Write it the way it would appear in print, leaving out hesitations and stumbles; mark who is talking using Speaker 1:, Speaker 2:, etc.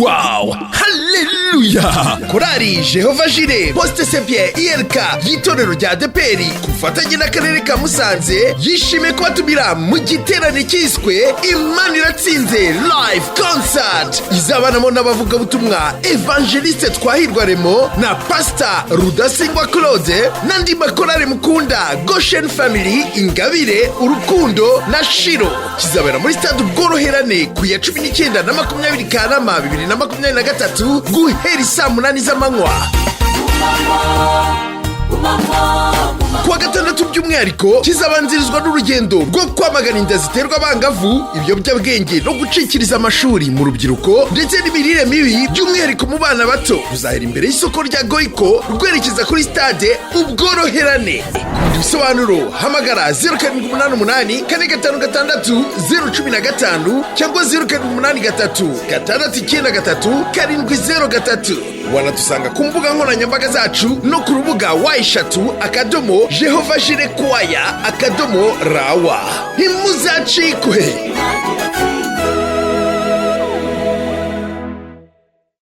Speaker 1: Wow! Haleluya! Korali Jehovahjireh Poste Sepie IRK y'itorero rya Deperi ku bufatanye n'akarere ka Musanze yishimiye kubatumira mu giterane cyiswe Imana iratsinze live concert izabanamo n'abavugabutumwa Evangeliste Twahirwa Remo na Pastor Rudasingwa Claude n'andi makorali mukunda Goshen Family, Ingabire, Urukundo na Shiro. Kizabera muri stade Ubworoherane ku ya 19 na 20 Kanama 2023 guhera saa 8 z'amanywa. Kuwa gatandatu by'umwihariko kizabanzirizwa n'urugendo rwo kwamagana inda ziterwa abangavu, ibiyobyabwenge no gucikiriza amashuri mu rubyiruko ndetse n'imirire mibi by'umwihariko mu bana bato. Ruzahera imbere y'isoko rya Goiko rwerekeza kuri stade Ubworoherane. Ibisobanuro hamagara 0788 456 015 cyangwa 0783 693 wanadusanga ku mbuga nkoranyambaga zacu no ku rubuga /Jehovahjireh Choir /rawa. Ntimuzacikwe.